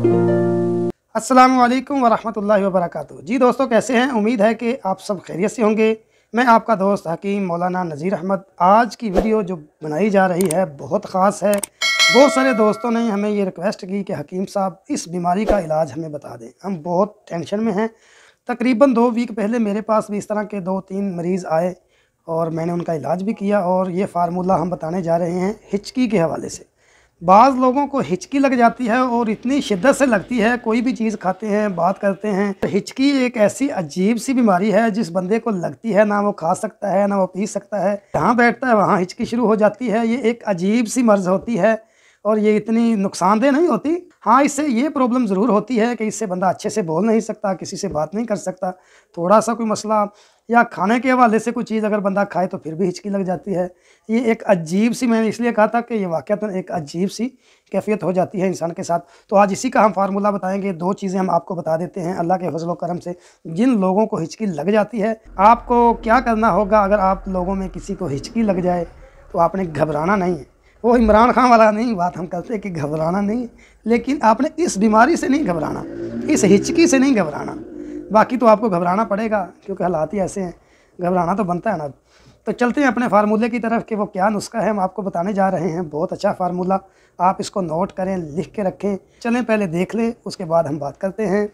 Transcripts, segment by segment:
अस्सलामु अलैकुम वरहमतुल्लाहि वबरकातुहू। जी दोस्तों, कैसे हैं? उम्मीद है कि आप सब खैरियत से होंगे। मैं आपका दोस्त हकीम मौलाना नज़ीर अहमद। आज की वीडियो जो बनाई जा रही है बहुत ख़ास है। बहुत सारे दोस्तों ने हमें ये रिक्वेस्ट की कि हकीम साहब इस बीमारी का इलाज हमें बता दें, हम बहुत टेंशन में हैं। तकरीबन 2 वीक पहले मेरे पास भी इस तरह के 2-3 मरीज़ आए और मैंने उनका इलाज भी किया। और ये फार्मूला हम बताने जा रहे हैं हिचकी के हवाले से। बाज़ लोगों को हिचकी लग जाती है और इतनी शिद्दत से लगती है, कोई भी चीज़ खाते हैं, बात करते हैं। तो हिचकी एक ऐसी अजीब सी बीमारी है, जिस बंदे को लगती है ना वो खा सकता है ना वो पी सकता है। जहाँ बैठता है वहाँ हिचकी शुरू हो जाती है। ये एक अजीब सी मर्ज़ होती है और ये इतनी नुकसानदेह नहीं होती। हाँ, इससे ये प्रॉब्लम ज़रूर होती है कि इससे बंदा अच्छे से बोल नहीं सकता, किसी से बात नहीं कर सकता। थोड़ा सा कोई मसला या खाने के हवाले से कोई चीज़ अगर बंदा खाए तो फिर भी हिचकी लग जाती है। ये एक अजीब सी, मैंने इसलिए कहा था कि ये वाक़तन एक अजीब सी कैफ़ियत हो जाती है इंसान के साथ। तो आज इसी का हम फार्मूला बताएंगे। 2 चीज़ें हम आपको बता देते हैं अल्लाह के फज़ल व करम से। जिन लोगों को हिचकी लग जाती है, आपको क्या करना होगा अगर आप लोगों में किसी को हिचकी लग जाए तो आपने घबराना नहीं है। वो इमरान खान वाला नहीं बात हम करते कि घबराना नहीं, लेकिन आपने इस बीमारी से नहीं घबराना, इस हिचकी से नहीं घबराना। बाकी तो आपको घबराना पड़ेगा क्योंकि हालात ही ऐसे हैं, घबराना तो बनता है ना। तो चलते हैं अपने फार्मूले की तरफ कि वो क्या नुस्खा है हम आपको बताने जा रहे हैं। बहुत अच्छा फार्मूला, आप इसको नोट करें, लिख के रखें। चलें पहले देख लें, उसके बाद हम बात करते हैं।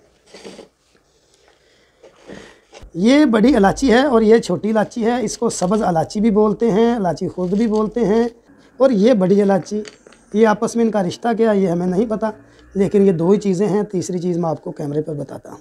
ये बड़ी इलायची है और ये छोटी इलायची है। इसको सब्ज़ इलायची भी बोलते हैं, इलायची खुर्द भी बोलते हैं। और ये बड़ी इलायची, ये आपस में इनका रिश्ता क्या है ये हमें नहीं पता, लेकिन ये 2 ही चीज़ें हैं। तीसरी चीज़ मैं आपको कैमरे पर बताता हूँ।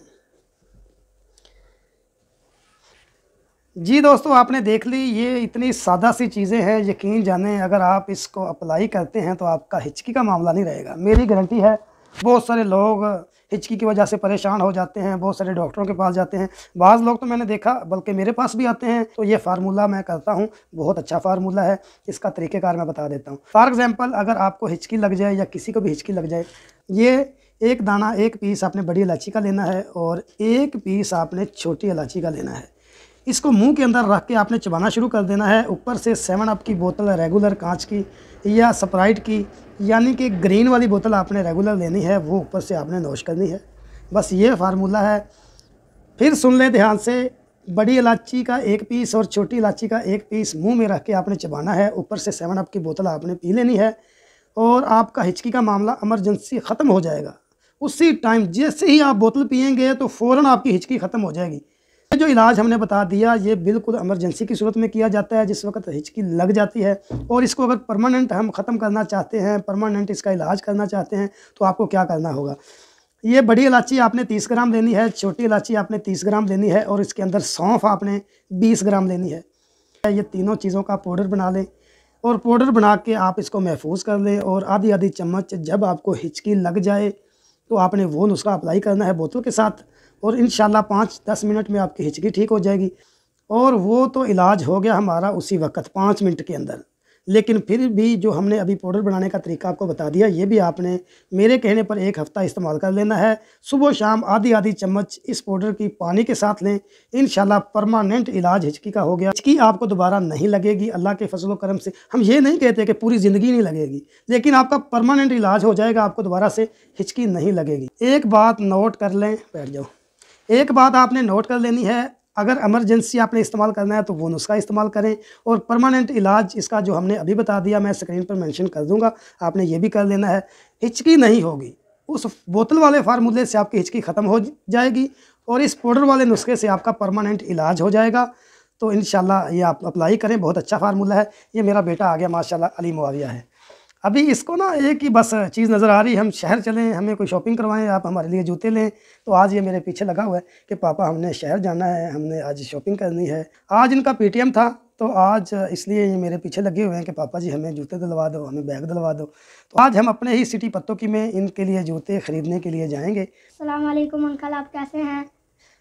जी दोस्तों, आपने देख ली, ये इतनी सादा सी चीज़ें हैं। यकीन जाने अगर आप इसको अप्लाई करते हैं तो आपका हिचकी का मामला नहीं रहेगा, मेरी गारंटी है। बहुत सारे लोग हिचकी की वजह से परेशान हो जाते हैं, बहुत सारे डॉक्टरों के पास जाते हैं। बाज़ लोग तो मैंने देखा बल्कि मेरे पास भी आते हैं। तो ये फार्मूला मैं करता हूँ, बहुत अच्छा फार्मूला है। इसका तरीक़ेकार मैं बता देता हूँ। फॉर एग्ज़ाम्पल, अगर आपको हिचकी लग जाए या किसी को भी हिचकी लग जाए, ये एक दाना, एक पीस आपने बड़ी इलायची का लेना है और एक पीस आपने छोटी इलायची का लेना है। इसको मुंह के अंदर रख के आपने चबाना शुरू कर देना है। ऊपर से 7 अप की बोतल रेगुलर कांच की या स्प्राइट की, यानी कि ग्रीन वाली बोतल आपने रेगुलर लेनी है, वो ऊपर से आपने नोश करनी है। बस ये फार्मूला है। फिर सुन लें ध्यान से, बड़ी इलायची का 1 पीस और छोटी इलायची का 1 पीस मुंह में रख के आपने चबाना है। ऊपर से 7 अप की बोतल आपने पी लेनी है और आपका हिचकी का मामला इमरजेंसी ख़त्म हो जाएगा। उसी टाइम जैसे ही आप बोतल पिएंगे तो फ़ौरन आपकी हिचकी ख़त्म हो जाएगी। जो इलाज हमने बता दिया ये बिल्कुल इमरजेंसी की सूरत में किया जाता है, जिस वक्त हिचकी लग जाती है। और इसको अगर परमानेंट हम ख़त्म करना चाहते हैं, परमानेंट इसका इलाज करना चाहते हैं, तो आपको क्या करना होगा। ये बड़ी इलायची आपने 30 ग्राम लेनी है, छोटी इलायची आपने 30 ग्राम लेनी है और इसके अंदर सौंफ आपने 20 ग्राम लेनी है। ये तीनों चीज़ों का पाउडर बना लें और पाउडर बना के आप इसको महफूज कर लें। और आधी आधी चम्मच जब आपको हिचकी लग जाए तो आपने वो नुस्खा अप्लाई करना है बोतल के साथ, और इंशाल्लाह 5-10 मिनट में आपकी हिचकी ठीक हो जाएगी। और वो तो इलाज हो गया हमारा उसी वक्त 5 मिनट के अंदर। लेकिन फिर भी जो हमने अभी पाउडर बनाने का तरीका आपको बता दिया, ये भी आपने मेरे कहने पर 1 हफ़्ता इस्तेमाल कर लेना है। सुबह शाम आधी आधी चम्मच इस पाउडर की पानी के साथ लें। इंशाल्लाह परमानेंट इलाज हिचकी का हो गया। हिचकी आपको दोबारा नहीं लगेगी अल्लाह के फजल व करम से। हम ये नहीं कहते कि पूरी ज़िंदगी नहीं लगेगी, लेकिन आपका परमानेंट इलाज हो जाएगा, आपको दोबारा से हिचकी नहीं लगेगी। एक बात नोट कर लें, बैठ जाओ। एक बात आपने नोट कर लेनी है, अगर इमरजेंसी आपने इस्तेमाल करना है तो वो नुस्खा इस्तेमाल करें। और परमानेंट इलाज इसका जो हमने अभी बता दिया, मैं स्क्रीन पर मेंशन कर दूंगा, आपने ये भी कर लेना है। हिचकी नहीं होगी, उस बोतल वाले फार्मूले से आपकी हिचकी ख़त्म हो जाएगी और इस पाउडर वाले नुस्खे से आपका परमानेंट इलाज हो जाएगा। तो इंशाल्लाह ये आप अप्लाई करें, बहुत अच्छा फार्मूला है। ये मेरा बेटा आ गया माशाल्लाह, अली मुआविया है। अभी इसको ना एक ही बस चीज़ नज़र आ रही है, हम शहर चलें, हमें कोई शॉपिंग करवाएं, आप हमारे लिए जूते लें। तो आज ये मेरे पीछे लगा हुआ है कि पापा हमने शहर जाना है, हमने आज शॉपिंग करनी है। आज इनका पीटीएम था तो आज इसलिए ये मेरे पीछे लगे हुए हैं कि पापा जी हमें जूते दिलवा दो, हमें बैग दिलवा दो। तो आज हम अपने ही सिटी पत्तों की में इनके लिए जूते ख़रीदने के लिए जाएँगे। अस्सलाम वालेकुम अंकल, आप कैसे हैं?